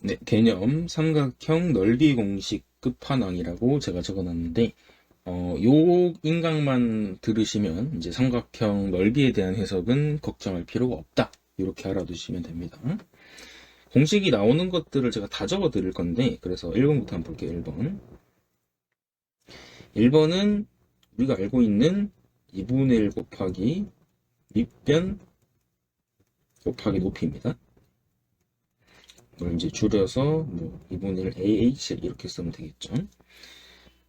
네, 개념 삼각형 넓이 공식 끝판왕이라고 제가 적어놨는데, 요 인강만 들으시면 이제 삼각형 넓이에 대한 해석은 걱정할 필요가 없다. 이렇게 알아두시면 됩니다. 공식이 나오는 것들을 제가 다 적어 드릴 건데, 그래서 1번부터 한번 볼게요. 1번. 1번은 우리가 알고 있는 2분의 1 곱하기 밑변 곱하기 높이입니다. 이걸 이제 줄여서 뭐 2분의 1 AH 이렇게 쓰면 되겠죠.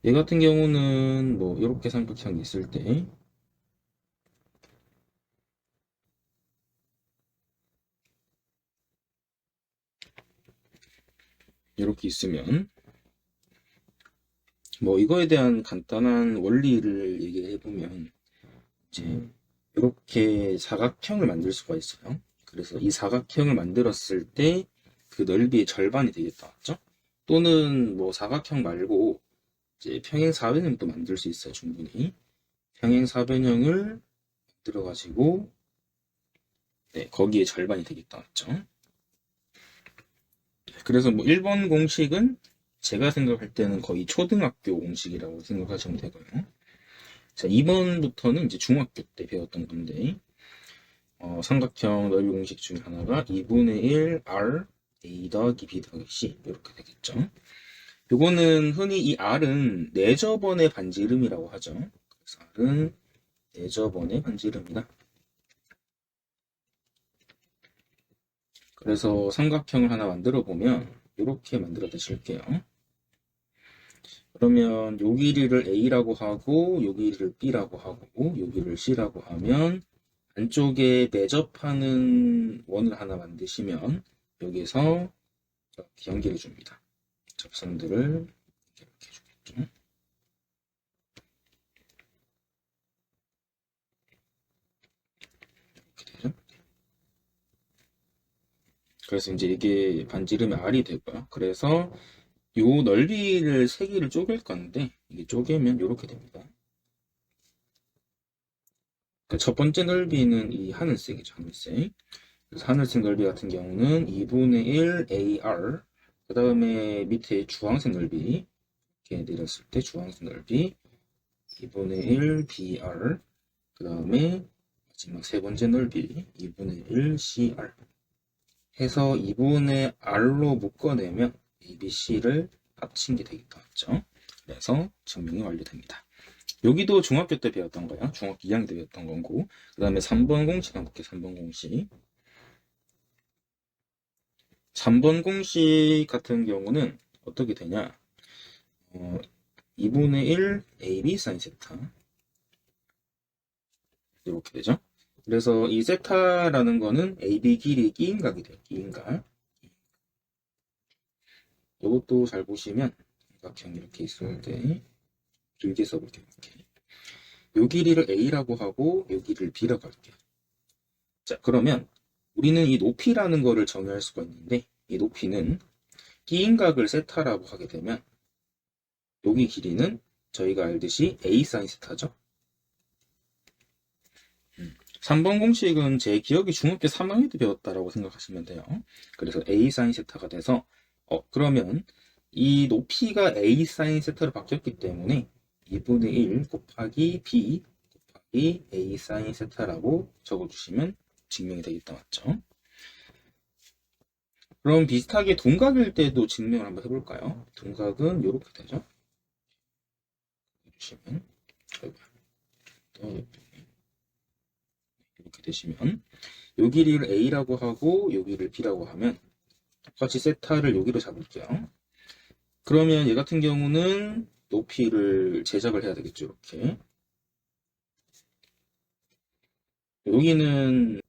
얘 같은 경우는 뭐 이렇게 삼각형이 있을 때 이렇게 있으면 뭐 이거에 대한 간단한 원리를 얘기해 보면 이제 이렇게 사각형을 만들 수가 있어요. 그래서 이 사각형을 만들었을 때 그 넓이의 절반이 되겠다, 맞죠? 또는 뭐 사각형 말고 이제 평행사변형도 만들 수 있어요, 충분히. 평행사변형을 만들어 가지고 네, 거기에 절반이 되겠다, 맞죠? 그래서 뭐 1번 공식은 제가 생각할 때는 거의 초등학교 공식이라고 생각하시면 되고요. 자, 2번부터는 이제 중학교 때 배웠던 건데, 삼각형 넓이 공식 중에 하나가 2분의 1 R A 더하기 B 더하기 C 이렇게 되겠죠. 요거는 흔히 이 R은 내저번의 반지름이라고 하죠. 그래서 R은 내저번의 반지름이다. 그래서 삼각형을 하나 만들어 보면 이렇게 만들어 드실게요. 그러면 요 길이를 A라고 하고 요 길이를 B라고 하고 요 길이를 C라고 하면 안쪽에 내접하는 원을 하나 만드시면 여기서 이렇게 연결해 줍니다. 접선들을 이렇게 해주겠죠. 이렇게 되죠. 그래서 이제 이게 반지름이 R이 되고요. 그래서 요 넓이를 세 개를 쪼갤 건데 이게 쪼개면 이렇게 됩니다. 그러니까 첫 번째 넓이는 이 하늘색이죠, 하늘색. 그래서 하늘색 넓이 같은 경우는 2분의 1 AR, 그 다음에 밑에 주황색 넓이 이렇게 내렸을 때 주황색 넓이 2분의 1 BR, 그 다음에 마지막 세 번째 넓이 2분의 1 CR 해서 2분의 R로 묶어내면 ABC를 합친 게 되겠다, 맞죠? 그래서 증명이 완료됩니다. 여기도 중학교 때 배웠던 거예요. 중학교 2학년 때 배웠던 거고. 그 다음에 3번 공식 한번 볼게요. 3번 공식. 3번 공식 같은 경우는 어떻게 되냐. 2분의 1 AB 사인 세타. 이렇게 되죠. 그래서 이 세타라는 거는 AB 길이 끼인각이 돼요. 끼인각. 이것도 잘 보시면 삼각형 이렇게 있을 때 길게 써볼게요. 이렇게. 요 길이를 A라고 하고 요 길이를 B라고 할게요. 자, 그러면 우리는 이 높이라는 거를 정의할 수가 있는데 이 높이는 끼인각을 세타라고 하게 되면 여기 길이는 저희가 알듯이 A 사인 세타죠. 3번 공식은 제 기억이 중학교 3학년 때 배웠다라고 생각하시면 돼요. 그래서 A 사인 세타가 돼서 그러면 이 높이가 A 사인 세타로 바뀌었기 때문에 2분의 1 곱하기 B 곱하기 A 사인 세타라고 적어주시면 증명이 되겠다, 맞죠? 그럼 비슷하게 둔각일 때도 증명을 한번 해볼까요? 둔각은 이렇게 되죠. 해주시면 이렇게 되시면 요 길이를 A라고 하고 요 길이를 B라고 하면 똑같이 세타를 여기로 잡을게요. 그러면 얘 같은 경우는 높이를 제작을 해야 되겠죠. 이렇게 여기는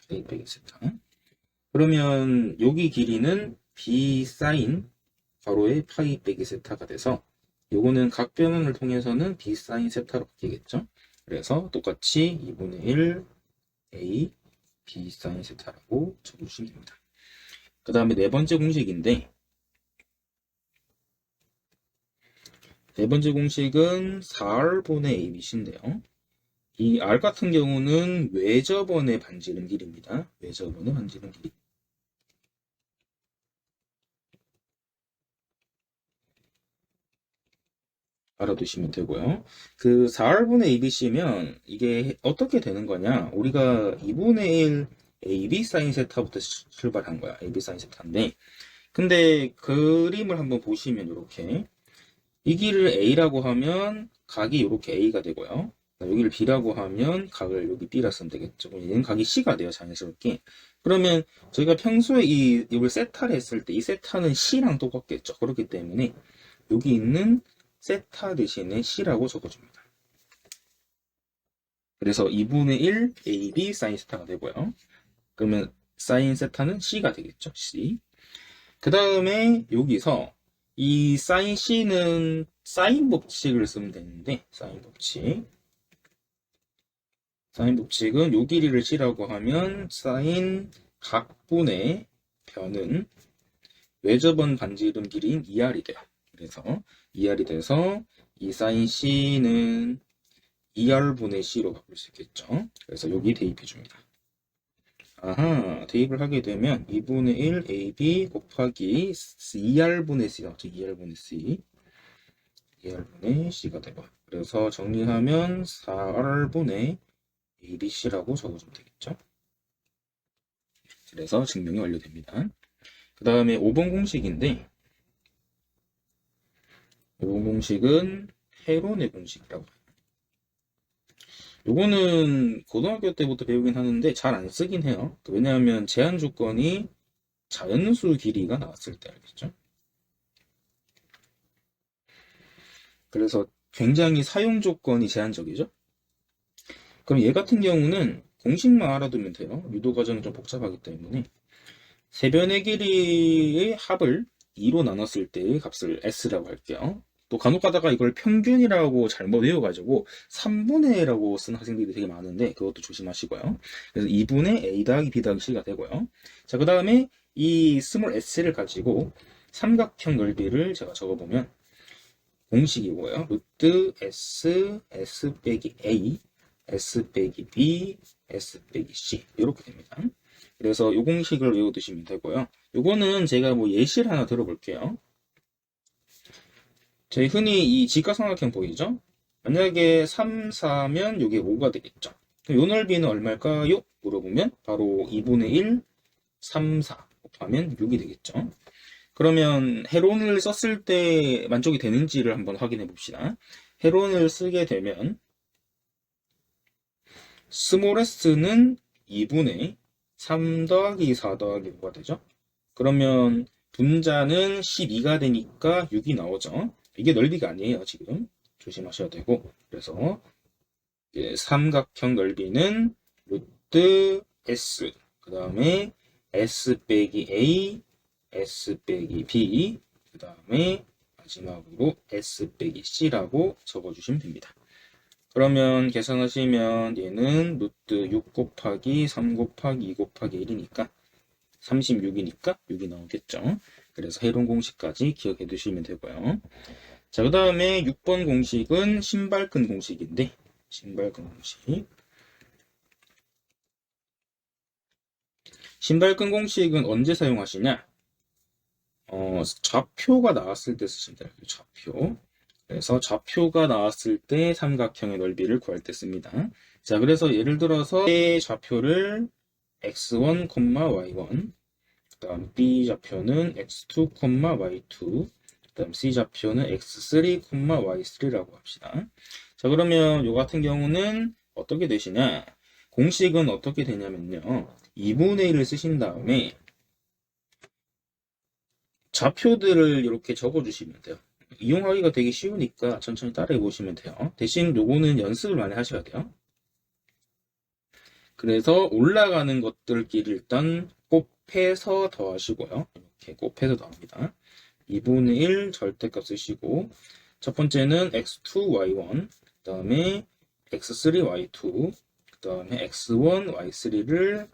A 빼기 세타. 그러면 여기 길이는 B 사인 가로의 파이 빼기 세타가 돼서 요거는 각 변환을 통해서는 B 사인 세타로 바뀌겠죠. 그래서 똑같이 2분의 1 A B 사인 세타라고 적어주시면 됩니다. 그 다음에 네 번째 공식인데 네 번째 공식은 4R분의 ABC인데요. 이 R 같은 경우는 외접원의 반지름 길이입니다. 외접원의 반지름 길이. 알아두시면 되고요. 그 4R분의 ABC면 이게 어떻게 되는 거냐? 우리가 2분의 1 AB 사인 세타부터 출발한 거야. AB 사인 세타인데 근데 그림을 한번 보시면 이렇게 이 길을 A라고 하면 각이 이렇게 A가 되고요. 여기를 B라고 하면 각을 여기 B라 쓰면 되겠죠. 얘는 각이 C가 돼요, 자연스럽게. 그러면 저희가 평소에 이걸 세타를 했을 때 이 세타는 C랑 똑같겠죠. 그렇기 때문에 여기 있는 세타 대신에 C라고 적어줍니다. 그래서 2분의 1 AB 사인 세타가 되고요. 그러면 사인 세타는 C가 되겠죠. C. 그 다음에 여기서 이 사인 C는 사인 법칙을 쓰면 되는데 사인 법칙은 요 길이를 C라고 하면 사인 각분의 변은 외접원 반지름 길이인 2R이 돼요. 그래서 2R이 돼서 이 사인 C는 2R분의 C로 바꿀 수 있겠죠. 그래서 여기 대입해 줍니다. 아하, 대입을 하게 되면 2분의 1 AB 곱하기 2R분의 C 나왔죠. 2R분의 C. 2R분의 C가 되고. 그래서 정리하면 4R분의 ABC라고 적어주면 되겠죠. 그래서 증명이 완료됩니다. 그 다음에 5번 공식인데 5번 공식은 헤론의 공식이라고 해요. 요거는 고등학교 때부터 배우긴 하는데 잘 안 쓰긴 해요. 왜냐하면 제한 조건이 자연수 길이가 나왔을 때 알겠죠? 그래서 굉장히 사용 조건이 제한적이죠? 그럼 얘 같은 경우는 공식만 알아두면 돼요. 유도 과정이 좀 복잡하기 때문에 세변의 길이의 합을 2로 나눴을 때의 값을 S라고 할게요. 또 간혹 가다가 이걸 평균이라고 잘못 외워가지고 3분의 1라고 쓴 학생들이 되게 많은데 그것도 조심하시고요. 그래서 2분의 A 더하기 B 더하기 C가 되고요. 자, 그 다음에 이 스몰 s를 가지고 삼각형 넓이를 제가 적어보면 공식이고요. 루트 S, S 빼기 A, S 빼기 B, S 빼기 C 이렇게 됩니다. 그래서 이 공식을 외워두시면 되고요. 요거는 제가 뭐 예시를 하나 들어볼게요. 저희 흔히 이 직각삼각형 보이죠? 만약에 3, 4면 이게 5가 되겠죠. 그럼 요 넓이는 얼마일까요? 물어보면 바로 2분의 1, 3, 4 곱하면 6이 되겠죠. 그러면 헤론을 썼을 때 만족이 되는지를 한번 확인해 봅시다. 헤론을 쓰게 되면 스몰 s는 2분의 3 더하기 4 더하기 5가 되죠. 그러면 분자는 12가 되니까 6이 나오죠. 이게 넓이가 아니에요, 지금. 조심하셔야 되고. 그래서 삼각형 넓이는 루트 S, 그 다음에 S 빼기 A, S 빼기 B, 그 다음에 마지막으로 S 빼기 C라고 적어주시면 됩니다. 그러면 계산하시면 얘는 루트 6 곱하기 3 곱하기 2 곱하기 1이니까 36이니까 6이 나오겠죠. 그래서 헤론 공식까지 기억해 두시면 되고요. 자, 그 다음에 6번 공식은 신발끈 공식인데 신발끈 공식. 신발끈 공식은 언제 사용하시냐? 좌표가 나왔을 때 쓰시면 돼요. 좌표. 그래서 좌표가 나왔을 때 삼각형의 넓이를 구할 때 씁니다. 자, 그래서 예를 들어서 A 좌표를 x1, y1, 그 다음 B 좌표는 x2, y2, 그 다음 C 좌표는 x3, y3라고 합시다. 자, 그러면 요 같은 경우는 어떻게 되시냐? 공식은 어떻게 되냐면요. 2분의 1을 쓰신 다음에 좌표들을 이렇게 적어주시면 돼요. 이용하기가 되게 쉬우니까 천천히 따라해 보시면 돼요. 대신 요거는 연습을 많이 하셔야 돼요. 그래서 올라가는 것들끼리 일단 곱해서 더하시고요. 이렇게 곱해서 더합니다. 2분의 1 절대값 쓰시고 첫 번째는 x2, y1, 그 다음에 x3, y2, 그 다음에 x1, y3를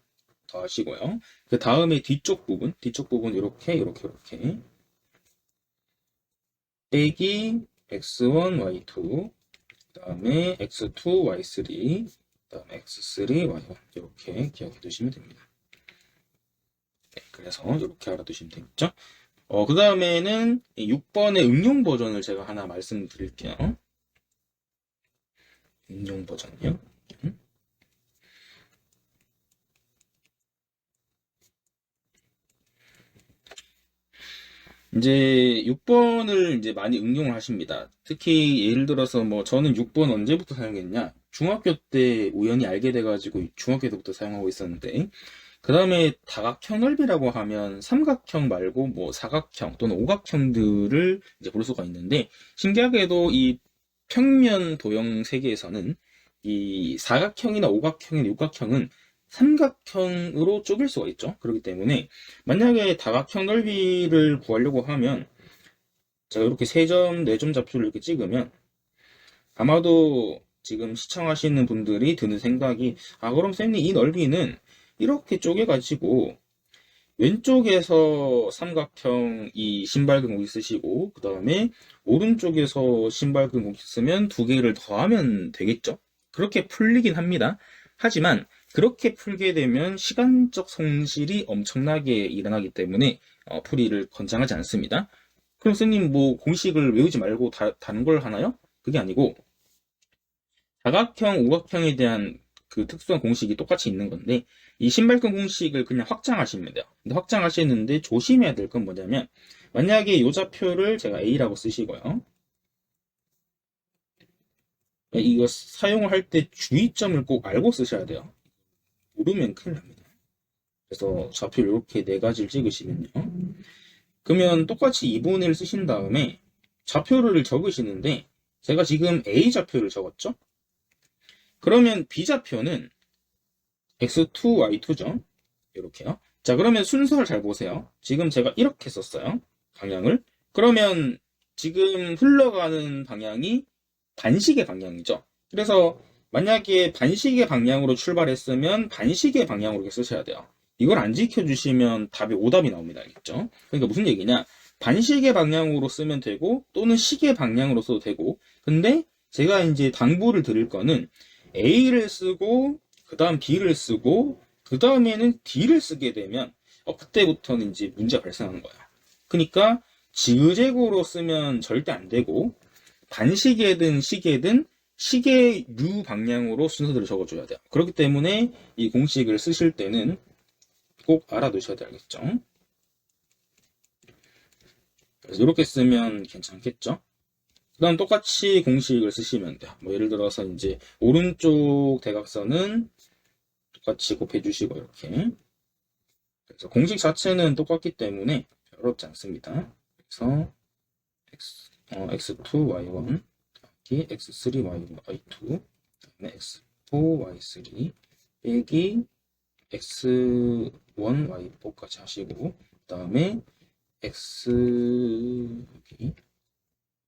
더하시고요. 그 다음에 뒤쪽 부분 이렇게 빼기 x1, y2, 그 다음에 x2, y3, 그 다음에 x3, y1 이렇게 기억해 두시면 됩니다. 네, 그래서 이렇게 알아두시면 되겠죠. 그 다음에는 6번의 응용 버전을 제가 하나 말씀드릴게요. 응용 버전이요. 이제 6번을 이제 많이 응용을 하십니다. 특히 예를 들어서 뭐 저는 6번 언제부터 사용했냐? 중학교 때 우연히 알게 돼가지고 중학교 때부터 사용하고 있었는데, 그 다음에 다각형 넓이라고 하면 삼각형 말고 뭐 사각형 또는 오각형들을 이제 볼 수가 있는데, 신기하게도 이 평면 도형 세계에서는 이 사각형이나 오각형이나 육각형은 삼각형으로 쪼갤 수가 있죠. 그렇기 때문에 만약에 다각형 넓이를 구하려고 하면 제가 이렇게 3점, 4점 좌표를 이렇게 찍으면 아마도 지금 시청하시는 분들이 드는 생각이, 그럼 쌤님 이 넓이는 이렇게 쪼개가지고 왼쪽에서 삼각형 이 신발근곡 쓰시고, 그 다음에 오른쪽에서 신발근곡 쓰면 2개를 더하면 되겠죠? 그렇게 풀리긴 합니다. 하지만 그렇게 풀게 되면 시간적 손실이 엄청나게 일어나기 때문에 풀이를 권장하지 않습니다. 그럼 선생님 뭐 공식을 외우지 말고 다른 걸 하나요? 그게 아니고 사각형, 오각형에 대한 그 특수한 공식이 똑같이 있는 건데, 이 신발끈 공식을 그냥 확장하시면 돼요. 근데 확장하시는데 조심해야 될 건 뭐냐면, 만약에 이 좌표를 제가 A라고 쓰시고요. 이거 사용을 할 때 주의점을 꼭 알고 쓰셔야 돼요. 모르면 큰일 납니다. 그래서 좌표를 이렇게 4가지를 찍으시면요. 그러면 똑같이 2분의 1 쓰신 다음에 좌표를 적으시는데, 제가 지금 A 좌표를 적었죠? 그러면 B좌표는 x2, y2죠. 이렇게요. 자, 그러면 순서를 잘 보세요. 지금 제가 이렇게 썼어요. 방향을. 그러면 지금 흘러가는 방향이 반시계 방향이죠. 그래서 만약에 반시계 방향으로 출발했으면 반시계 방향으로 이렇게 쓰셔야 돼요. 이걸 안 지켜주시면 답이 오답이 나옵니다. 알겠죠? 그러니까 무슨 얘기냐? 반시계 방향으로 쓰면 되고 또는 시계 방향으로 써도 되고, 근데 제가 이제 당부를 드릴 거는 A를 쓰고 그 다음 B를 쓰고 그 다음에는 D를 쓰게 되면 그때부터는 이제 문제가 발생하는 거야. 그러니까 지그재그로 쓰면 절대 안 되고 반시계든 시계든 시계 U 방향으로 순서들을 적어줘야 돼요. 그렇기 때문에 이 공식을 쓰실 때는 꼭 알아두셔야 되겠죠. 그래서 이렇게 쓰면 괜찮겠죠. 그 다음 똑같이 공식을 쓰시면 돼요. 뭐 예를 들어서 이제 오른쪽 대각선은 똑같이 곱해주시고 이렇게. 그래서 공식 자체는 똑같기 때문에 어렵지 않습니다. 그래서 x2y1 빼기 x3y2 다음에 x4y3 빼기 x1y4까지 하시고, 그 다음에 x 여기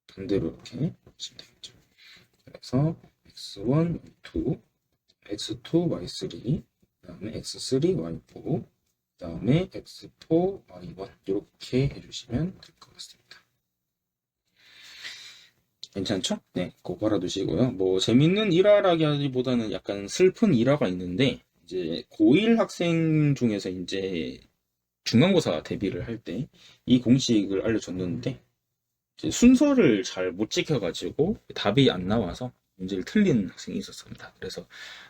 반대로 이렇게 하시면 되겠죠. 그래서 x1, y2, x2, y3, 그 다음에 x3, y4, 그 다음에 x4, y1 이렇게 해주시면 될 것 같습니다. 괜찮죠? 네, 꼭 알아두시고요. 뭐 재밌는 일화라기보다는 약간 슬픈 일화가 있는데, 이제 고1 학생 중에서 이제 중간고사 대비를 할 때 이 공식을 알려줬는데 순서를 잘 못 지켜가지고 답이 안 나와서 문제를 틀린 학생이 있었습니다. 그래서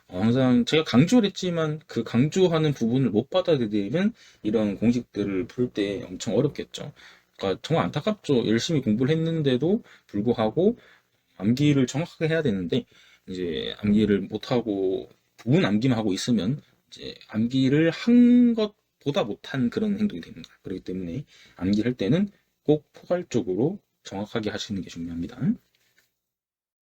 항상 제가 강조를 했지만 그 강조하는 부분을 못 받아들이면 이런 공식들을 풀 때 엄청 어렵겠죠. 그러니까 정말 안타깝죠. 열심히 공부를 했는데도 불구하고 암기를 정확하게 해야 되는데 이제 암기를 못하고 부분 암기만 하고 있으면 이제 암기를 한 것보다 못한 그런 행동이 됩니다. 그렇기 때문에 암기할 때는 꼭 포괄적으로 정확하게 하시는 게 중요합니다.